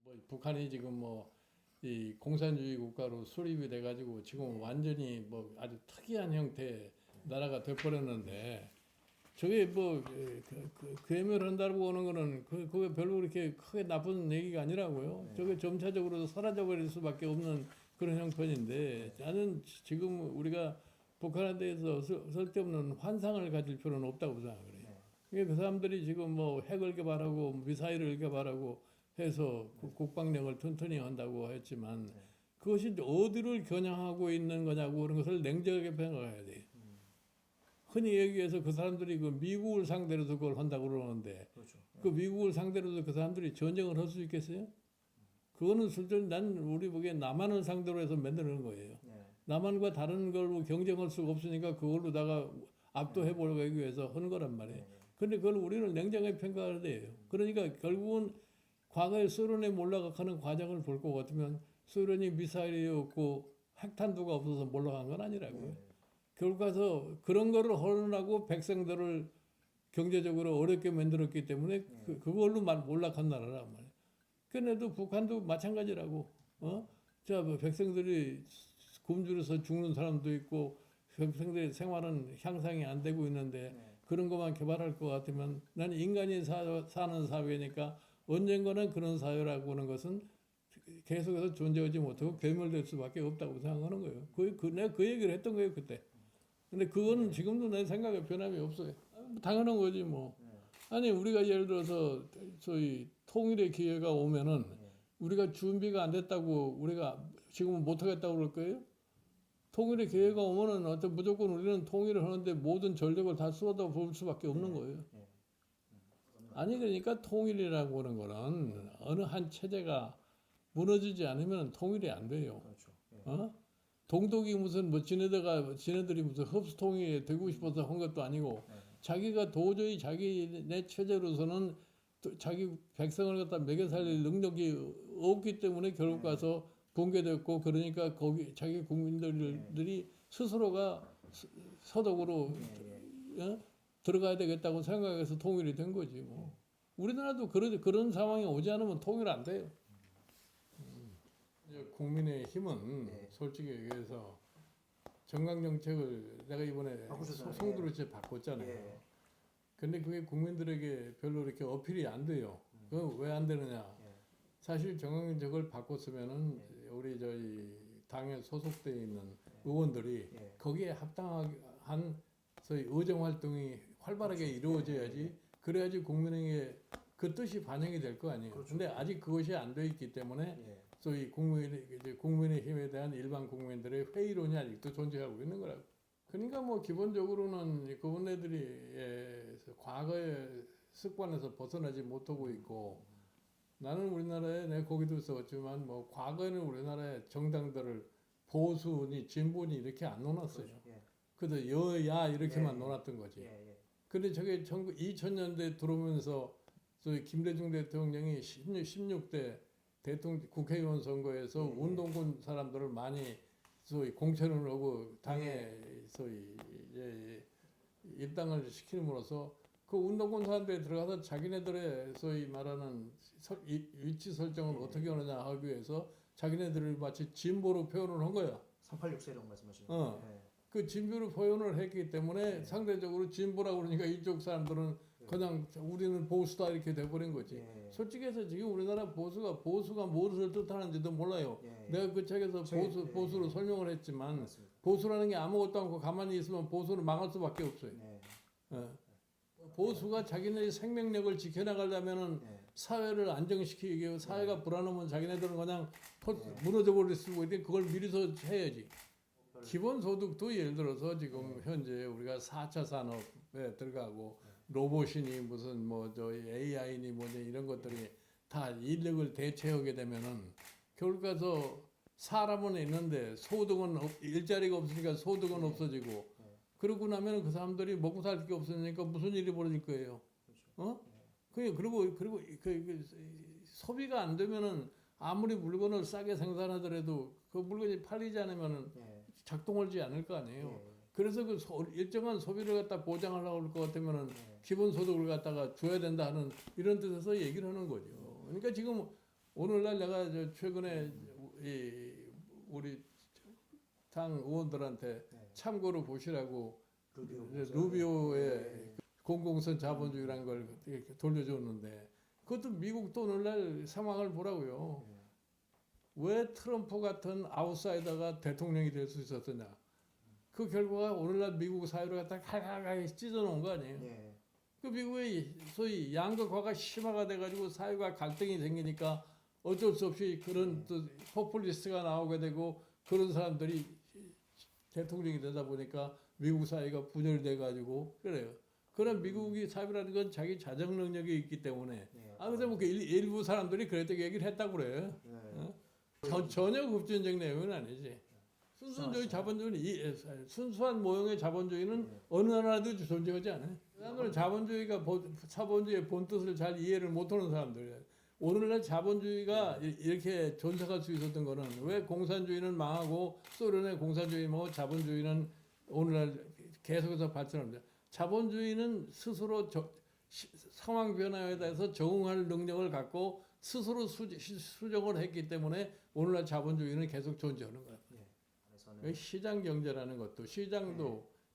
뭐 북한이 지금 뭐 이 공산주의 국가로 수립이 돼가지고 지금 완전히 뭐 아주 특이한 형태의 나라가 돼버렸는데 저게 뭐 괴멸한다고 하는 거는 그게 별로 그렇게 크게 나쁜 얘기가 아니라고요. 저게 점차적으로 사라져 버릴 수밖에 없는 그런 형편인데 나는 지금 우리가 북한에 대해서 쓸데없는 환상을 가질 필요는 없다고 생각을 해요. 이게 그 사람들이 지금 뭐 핵을 개발하고 미사일을 개발하고 해서 국방력을 튼튼히 한다고 했지만 그것이 어디를 겨냥하고 있는 거냐고 그런 것을 냉정하게 평가해야 돼요. 흔히 얘기해서 그 사람들이 그 미국을 상대로도 그걸 한다고 그러는데 그렇죠. 그 미국을 상대로도 그 사람들이 전쟁을 할 수 있겠어요? 그거는 실제로 난 우리 보기에 남한을 상대로 해서 만드는 거예요. 네. 남한과 다른 걸로 경쟁할 수가 없으니까 그걸로다가 압도해 보려고 하기 위해서 하는 거란 말이에요. 근데 그걸 우리는 냉정하게 평가해야 돼요. 그러니까 결국은 과거에 소련에 몰락하는 과정을 볼 것 같으면 소련이 미사일이 없고 핵탄두가 없어서 몰락한 건 아니라고요. 결국 가서 그런 거를 허용하고 백성들을 경제적으로 어렵게 만들었기 때문에 그걸로 몰락한 나라란 말이에요. 그런데도 북한도 마찬가지라고. 자, 뭐 백성들이 굶주려서 죽는 사람도 있고 백성들의 생활은 향상이 안 되고 있는데 그런 것만 개발할 것 같으면 나는 인간이 사는 사회니까 언젠가는 그런 사회라고 하는 것은 계속해서 존재하지 못하고 괴멸될 수밖에 없다고 생각하는 거예요. 내가 그 얘기를 했던 거예요, 그때. 근데 그거는 지금도 내 생각에 변함이 없어요. 당연한 거지, 뭐. 아니, 우리가 예를 들어서, 소위 통일의 기회가 오면은, 우리가 준비가 안 됐다고, 우리가 지금은 못하겠다고 그럴 거예요? 통일의 기회가 오면은, 무조건 우리는 통일을 하는데 모든 전력을 다 쏟아 부을 수밖에 없는 거예요. 아니, 그러니까 통일이라고 하는 거는 어느 한 체제가 무너지지 않으면 통일이 안 돼요. 그렇죠. 동독이 무슨 뭐 지네들이 무슨 흡수통일이 되고 싶어서 한 것도 아니고 자기가 도저히 자기네 체제로서는 자기 백성을 갖다 먹여 살릴 능력이 없기 때문에 결국 가서 붕괴됐고 그러니까 거기 자기 국민들이 스스로가 서독으로 들어가야 되겠다고 생각해서 통일이 된 거지 뭐. 우리나라도 그런 상황이 오지 않으면 통일 안 돼요. 국민의 힘은 솔직히 얘기해서 정강 정책을 내가 이번에 송두리째 바꿨잖아요. 근데 그게 국민들에게 별로 이렇게 어필이 안 돼요. 그건 왜 안 되느냐? 사실 정강 정책을 바꿨으면은 우리 저희 당에 소속돼 있는 의원들이 거기에 합당한 소위 의정 활동이 활발하게 이루어져야지 그래야지 국민에게 그 뜻이 반영이 될 거 아니에요. 근데 아직 그것이 안 돼 있기 때문에 소위 국민의 힘에 대한 일반 국민들의 회의론이 아직도 존재하고 있는 거라고. 그러니까 뭐 기본적으로는 그분들이 과거의 습관에서 벗어나지 못하고 있고 나는 우리나라에 내가 거기도 있었지만 뭐 과거에는 우리나라의 정당들을 보수니 진보니 이렇게 안 논았어요. 그래도 여야 이렇게만 논았던 거지. 근데 저게 2000년대 들어오면서 소위 김대중 대통령이 16대 대통령 국회의원 선거에서 운동권 사람들을 많이 소위 공천을 하고 당에 소위 입당을 시킴으로써 그 운동권 사람들이 들어가서 자기네들의 소위 말하는 위치 설정을 어떻게 하느냐 하기 위해서 자기네들을 마치 진보로 표현을 한 거야. 386 세력 말씀하시는 거예요. 그 진보로 표현을 했기 때문에 상대적으로 진보라고 그러니까 이쪽 사람들은 그냥 우리는 보수다 이렇게 돼버린 거지. 솔직히 해서 지금 우리나라 보수가 무엇을 뜻하는지도 몰라요. 내가 그 책에서 보수로 설명을 했지만 보수라는 게 아무것도 않고 가만히 있으면 보수를 망할 수밖에 없어요. 보수가 자기네의 생명력을 지켜나가려면은 사회를 안정시키고 사회가 불안하면 자기네들은 그냥 무너져 버릴 수 있는데 그걸 미리서 해야지. 기본소득도 예를 들어서 지금 현재 우리가 4차 산업에 들어가고 로봇이니 무슨 뭐 저 AI니 뭐니 이런 것들이 다 인력을 대체하게 되면은 결국 가서 사람은 있는데 소득은 일자리가 없으니까 소득은 없어지고 그러고 나면 그 사람들이 먹고 살 게 없으니까 무슨 일이 벌어질 거예요. 그리고 소비가 안 되면은 아무리 물건을 싸게 생산하더라도 그 물건이 팔리지 않으면은 작동하지 않을 거 아니에요. 그래서 그 일정한 소비를 갖다 보장하려고 할 것 같으면은 기본소득을 갖다가 줘야 된다 하는 이런 뜻에서 얘기를 하는 거죠. 그러니까 지금 오늘날 내가 최근에 우리 당 의원들한테 네. 참고로 보시라고 루비오 루비오의 공공선 자본주의라는 걸 이렇게 돌려줬는데 그것도 미국도 오늘날 상황을 보라고요. 네. 왜 트럼프 같은 아웃사이더가 대통령이 될 수 있었느냐? 그 결과가 오늘날 미국 사회를 갖다 칼칼하게 찢어놓은 거 아니에요? 네. 그 미국의 소위 양극화가 심화가 돼가지고 사회가 갈등이 생기니까 어쩔 수 없이 그런 또 포퓰리스트가 나오게 되고 그런 사람들이 대통령이 되다 보니까 미국 사회가 분열돼가지고 그래요. 그런 미국이 사회라는 건 자기 자정 능력이 있기 때문에 네. 근데 뭐 일부 사람들이 그랬다고 얘기를 했다고 그래요. 네. 전혀 급진적 내용은 아니지. 순수한 자본주의는 순수한 모형의 자본주의는 어느 나라도 존재하지 않아요. 사람들은 자본주의가 자본주의의 본뜻을 잘 이해를 못하는 사람들이에요. 오늘날 자본주의가 이렇게 존속할 수 있었던 거는 왜 공산주의는 망하고 소련의 공산주의 망하고 자본주의는 오늘날 계속해서 발전합니다. 자본주의는 스스로 상황 변화에 대해서 적응할 능력을 갖고 스스로 수정을 했기 때문에 오늘날 자본주의는 계속 존재하는 거예요. 그래서는 시장 경제라는 것도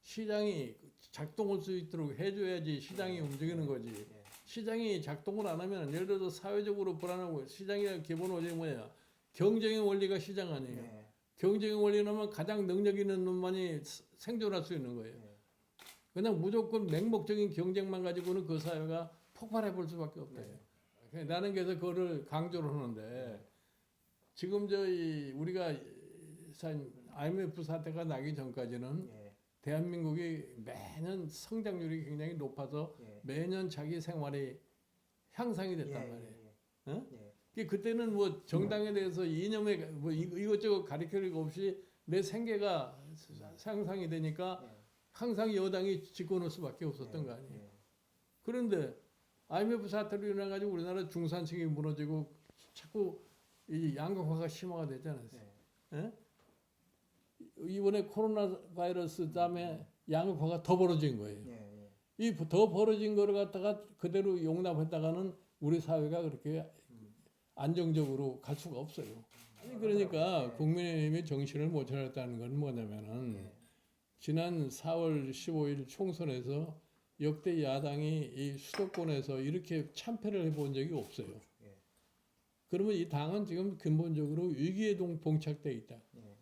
시장이 작동할 수 있도록 해줘야지 시장이 움직이는 거지. 네. 시장이 작동을 안 하면 예를 들어서 사회적으로 불안하고 시장의 기본 원리는 뭐냐? 경쟁의 원리가 시장 아니에요. 네. 경쟁의 원리는 하면 가장 능력 있는 놈만이 생존할 수 있는 거예요. 네. 그냥 무조건 맹목적인 경쟁만 가지고는 그 사회가 폭발해 볼 수밖에 없다. 네. 나는 그래서 그거를 강조를 하는데 지금 우리가 IMF 사태가 나기 전까지는 네. 대한민국이 매년 성장률이 굉장히 높아서 네. 매년 자기 생활이 향상이 됐단 예, 말이에요. 예, 어? 예. 그때는 뭐 정당에 대해서 이념에 뭐 이것저것 가리킬 거 없이 내 생계가 향상이 되니까 예. 항상 여당이 집권할 수밖에 없었던 거 아니에요. 예. 그런데 IMF 사태로 인해 가지고 우리나라 중산층이 무너지고 자꾸 이 양극화가 심화가 되잖아요. 예. 예? 이번에 코로나 바이러스 다음에 양극화가 더 벌어진 거예요. 예. 예. 이 더 벌어진 거를 갖다가 그대로 용납했다가는 우리 사회가 그렇게 안정적으로 갈 수가 없어요. 아니 그러니까 국민의힘이 정신을 못 차렸다는 건 뭐냐면은 예. 지난 4월 15일 총선에서 역대 야당이 이 수도권에서 이렇게 참패를 해본 적이 없어요. 예. 그러면 이 당은 지금 근본적으로 위기에 봉착돼 있다. 예.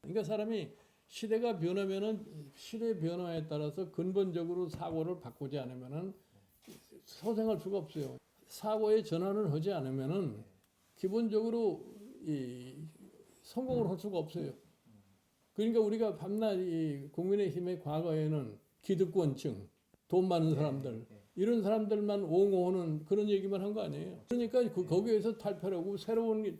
그러니까 사람이 시대가 변하면은 시대 변화에 따라서 근본적으로 사고를 바꾸지 않으면은 소생할 수가 없어요. 사고의 전환을 하지 않으면은 기본적으로 성공을 할 수가 없어요. 그러니까 우리가 밤낮 이 국민의힘의 과거에는 기득권층, 돈 많은 사람들 이런 사람들만 옹호하는 그런 얘기만 한 거 아니에요. 그러니까 거기에서 탈피하고 새로운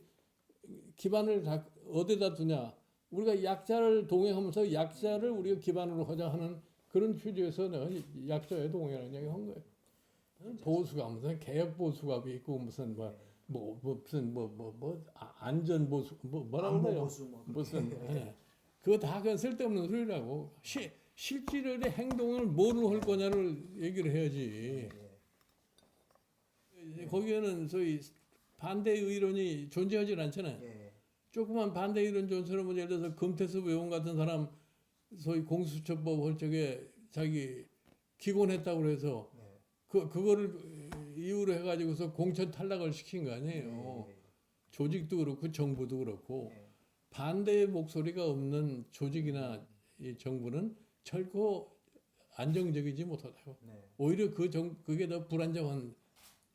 기반을 어디다 두냐? 우리가 약자를 동행하면서 약자를 우리가 기반으로 하자 하는 그런 취지에서 내가 약자에 동행하는 얘기 한 거예요. 보수가 무슨 개혁 보수가 있고 무슨 안전 보수 뭐라고 그래요? 보수 뭐. 무슨 그거 다 그건 쓸데없는 소리라고. 실질의 행동을 뭐로 할 거냐를 얘기를 해야지. 거기에는 소위 반대 의론이 존재하지 않잖아요. 예. 조그만 반대 의론 존재하면 예를 들어서 금태섭 의원 같은 사람 소위 공수처법 할 적에 자기 기권했다고 그래서 그거를 이유로 해가지고서 공천 탈락을 시킨 거 아니에요. 조직도 그렇고 정부도 그렇고 반대의 목소리가 없는 조직이나 이 정부는 결코 안정적이지 못하다고. 오히려 그게 더 불안정한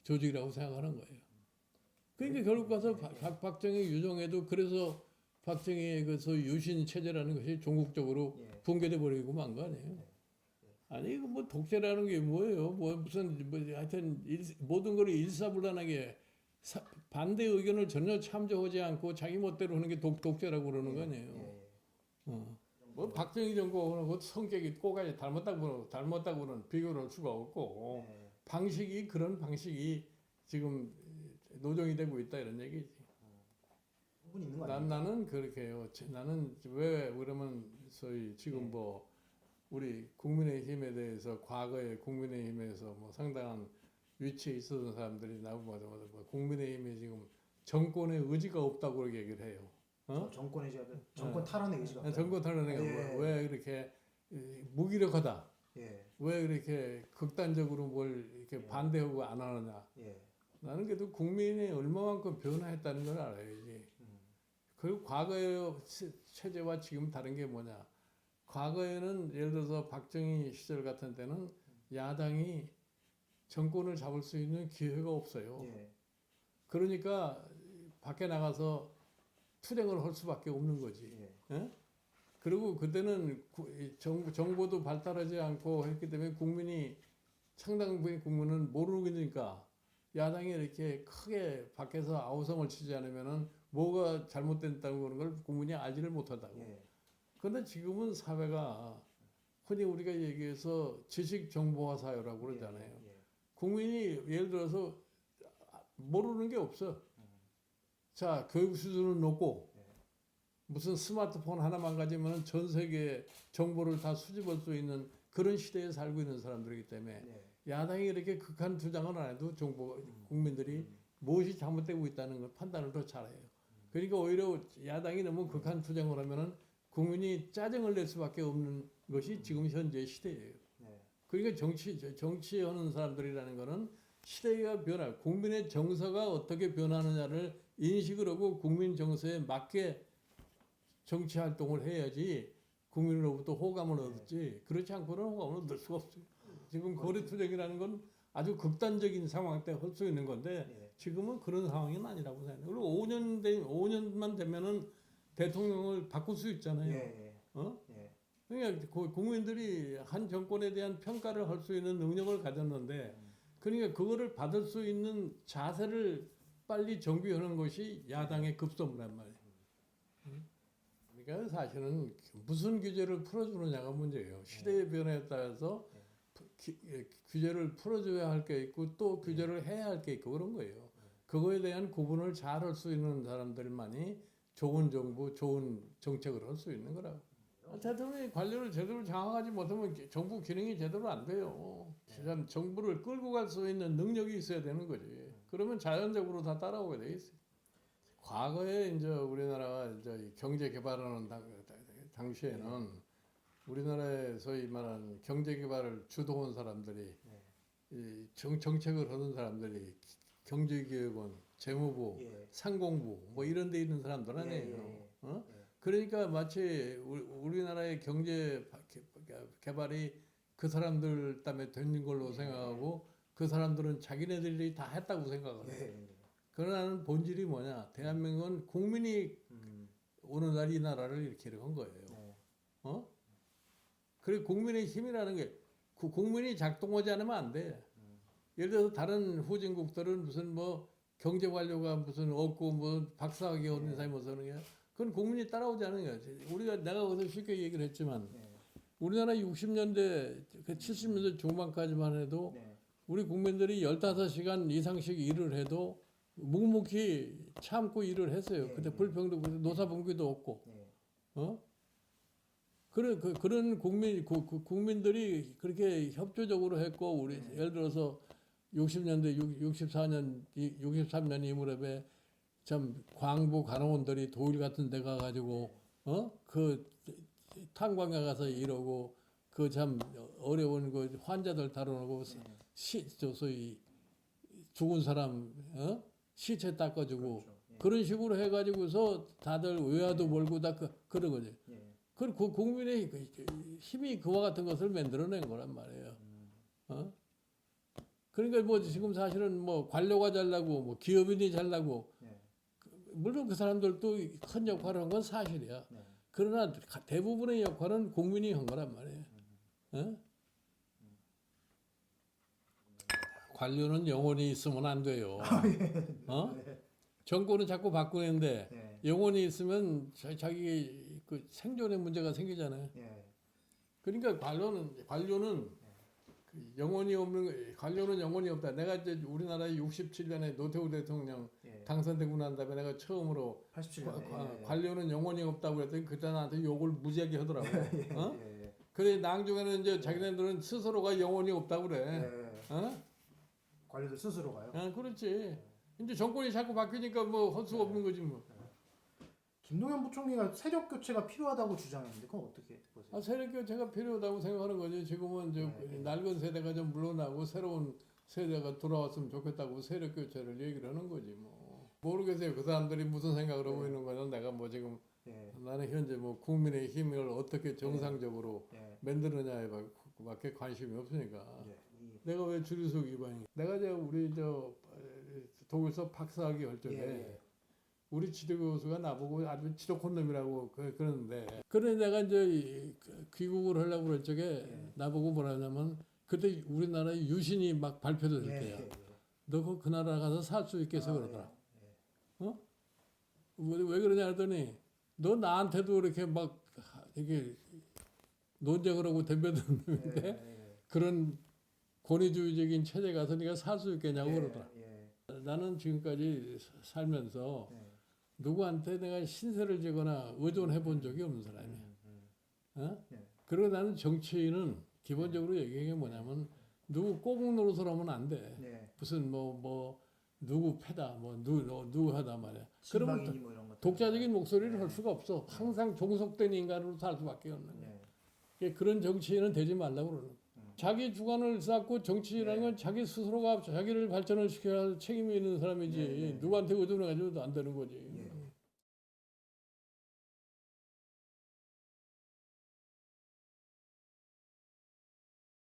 조직이라고 생각하는 거예요. 그러니까 결국 가서 박정희 유종에도 그래서 박정희의 그 소위 유신 체제라는 것이 종국적으로 붕괴돼 버리고 만 거 아니에요. 아니 이거 뭐 독재라는 게 뭐예요? 하여튼 모든 걸 일사불란하게 반대 의견을 전혀 참조하지 않고 자기 멋대로 하는 게 독재라고 그러는 거 아니에요. 뭐 박정희 정권하고 성격이 꼬가지 닮았다고는 비교를 할 수가 없고 그런 방식이 지금 노정이 되고 있다 이런 얘기지. 나는 그렇게 해요. 나는 왜 그러면 소위 지금 뭐 우리 국민의힘에 대해서 과거에 국민의힘에서 뭐 상당한 위치에 있었던 사람들이 나오고 뭐 국민의힘이 지금 정권의 의지가 없다고 그렇게 얘기를 해요. 정권의 정권 탈환의 의지가 없다. 정권 탈환의 예. 왜 이렇게 무기력하다? 예. 왜 이렇게 극단적으로 뭘 이렇게 반대하고 안 하느냐? 예. 나는 그래도 국민이 얼마만큼 변화했다는 걸 알아야지. 그리고 과거의 체제와 지금 다른 게 뭐냐? 과거에는 예를 들어서 박정희 시절 같은 때는 야당이 정권을 잡을 수 있는 기회가 없어요. 예. 그러니까 밖에 나가서 투쟁을 할 수밖에 없는 거지. 예. 예? 그리고 그때는 정보도 발달하지 않고 했기 때문에 국민이 상당 부분의 국민은 모르니까 야당이 이렇게 크게 밖에서 아우성을 치지 않으면은 뭐가 잘못됐다고 그런 걸 국민이 알지를 못하다고. 예. 그런데 지금은 사회가 흔히 우리가 얘기해서 지식 정보화 사회라고 그러잖아요. 예. 국민이 예를 들어서 모르는 게 없어. 자, 교육 수준은 높고 무슨 스마트폰 하나만 가지면 전 세계 정보를 다 수집할 수 있는 그런 시대에 살고 있는 사람들이기 때문에 야당이 이렇게 극한 주장을 안 해도 국민들이 무엇이 잘못되고 있다는 걸 판단을 더 잘해요. 그러니까 오히려 야당이 너무 극한 주장을 하면은 국민이 짜증을 낼 수밖에 없는 것이 지금 현재 시대예요. 그러니까 정치하는 사람들이라는 거는 시대가 변화, 국민의 정서가 어떻게 변하느냐를 인식을 하고 국민 정서에 맞게 정치 활동을 해야지 국민으로부터 호감을 얻지. 그렇지 않고는 호감을 얻을 수가 없어요. 지금 거리투쟁이라는 건 아주 극단적인 상황 때 할 수 있는 건데 지금은 그런 상황이 아니라고 생각해요. 그리고 5년만 되면은 대통령을 바꿀 수 있잖아요. 그러니까 국민들이 한 정권에 대한 평가를 할 수 있는 능력을 가졌는데 그러니까 그거를 받을 수 있는 자세를 빨리 정비하는 것이 야당의 급선무란 말이에요. 그러니까 사실은 무슨 규제를 풀어주느냐가 문제예요. 시대의 변화에 따라서 규제를 풀어줘야 할 게 있고 또 규제를 해야 할 게 있고 그런 거예요. 그거에 대한 구분을 잘 할 수 있는 사람들만이 좋은 정부, 좋은 정책을 할 수 있는 거라고. 대통령이 관료를 제대로 장악하지 못하면 정부 기능이 제대로 안 돼요. 정부를 끌고 갈 수 있는 능력이 있어야 되는 거지. 그러면 자연적으로 다 따라오게 돼 있어요. 과거에 이제 우리나라가 이제 경제 개발하는 당시에는 우리나라에 소위 말하는 경제 개발을 주도한 사람들이 이 정책을 하는 사람들이 경제교육원, 재무부, 상공부 뭐 이런 데 있는 사람들 아니에요. 그러니까 마치 우리나라의 경제 개발이 그 사람들 때문에 되는 걸로 생각하고 그 사람들은 자기네들이 다 했다고 생각을 해요. 그러나 본질이 뭐냐? 대한민국은 국민이 오늘날 이 나라를 이렇게 한 거예요. 그리고 국민의 힘이라는 게 국민이 작동하지 않으면 안 돼. 예를 들어서 다른 후진국들은 무슨 뭐 경제 관료가 무슨 없고 뭐 박사학위 얻는 사람이 무슨 하는 게 그건 국민이 따라오지 않은 거야. 내가 거기서 쉽게 얘기를 했지만 우리나라 60년대, 70년대 중반까지만 해도 우리 국민들이 15시간 이상씩 일을 해도 묵묵히 참고 일을 했어요. 그때 불평도 노사분규도 없고, 그런 국민들이 그렇게 협조적으로 했고 우리 예를 들어서 60년대, 64년, 63년 이 무렵에 참 광부 간호원들이 독일 같은 데 가가지고 그 탄광에 가서 일하고 그 참 어려운 그 환자들 다루고 소위 죽은 사람 시체 닦아주고 그런 식으로 해가지고서 다들 외화도 몰고 다 그런 거지. 그 국민의 힘이 그와 같은 것을 만들어낸 거란 말이에요. 그러니까 뭐 지금 사실은 뭐 관료가 잘나고 뭐 기업인이 잘나고 물론 그 사람들도 큰 역할을 한 건 사실이야. 그러나 대부분의 역할은 국민이 한 거란 말이에요. 관료는 영원히 있으면 안 돼요. 정권은 자꾸 바꾸는데 영원히 있으면 자기 그 생존의 문제가 생기잖아요. 그러니까 관료는 영원히 없는 관료는 영원히 없다. 내가 이제 우리나라에 67년에 노태우 대통령 당선되고 난 다음에 내가 처음으로 87년에 관료는 영원히 없다고 그랬더니 그때 나한테 욕을 무지하게 하더라고. 그래 나중에는 이제 자기네들은 스스로가 영원히 없다고 그래. 관료들 스스로가요? 그렇지. 이제 정권이 자꾸 바뀌니까 뭐 할 수가 없는 거지 뭐. 김동연 부총리가 세력 교체가 필요하다고 주장했는데 그건 어떻게 보세요? 아, 세력 교체가 필요하다고 생각하는 거죠. 지금은 저 낡은 세대가 좀 물러나고 새로운 세대가 돌아왔으면 좋겠다고 세력 교체를 얘기를 하는 거지 뭐. 모르겠어요. 그 사람들이 무슨 생각을 하고 있는 거는 내가 뭐 지금 예. 나는 현재 뭐 국민의 힘을 어떻게 정상적으로 예. 만들느냐에 밖에 관심이 없으니까. 예. 내가 왜 주류석 이방인? 내가 우리 독일서 박사학위 할 적에 예. 우리 지도 교수가 나보고 아주 지독한 놈이라고 그러는데 그래 내가 이제 귀국을 하려고 그럴 적에 예. 나보고 뭐라 하냐면 그때 우리나라에 유신이 막 발표될 때야. 너 그 나라 가서 살 수 있겠어 그러더라. 어? 왜 그러냐 하더니 너 나한테도 이렇게 막 이렇게 논쟁을 하고 덤벼드는 놈인데 그런 권위주의적인 체제 가서 네가 살 수 있겠냐고 그러더라. 나는 지금까지 살면서 누구한테 내가 신세를 지거나 의존해 본 적이 없는 사람이야. 어? 그리고 나는 정치인은 기본적으로 얘기한 게 뭐냐면 누구 꼬북 노릇을 하면 안 돼. 무슨 뭐 누구 패다 뭐 누구 하다 말이야. 그러면 뭐 이런 것 독자적인 목소리를 할 수가 없어. 항상 종속된 인간으로 살 수밖에 없는 거야. 그런 정치인은 되지 말라고 그러는 거야. 자기 주관을 쌓고 정치라는 건 자기 스스로가 자기를 발전을 시켜야 할 책임이 있는 사람이지 누구한테 의존해가지고도 안 되는 거지.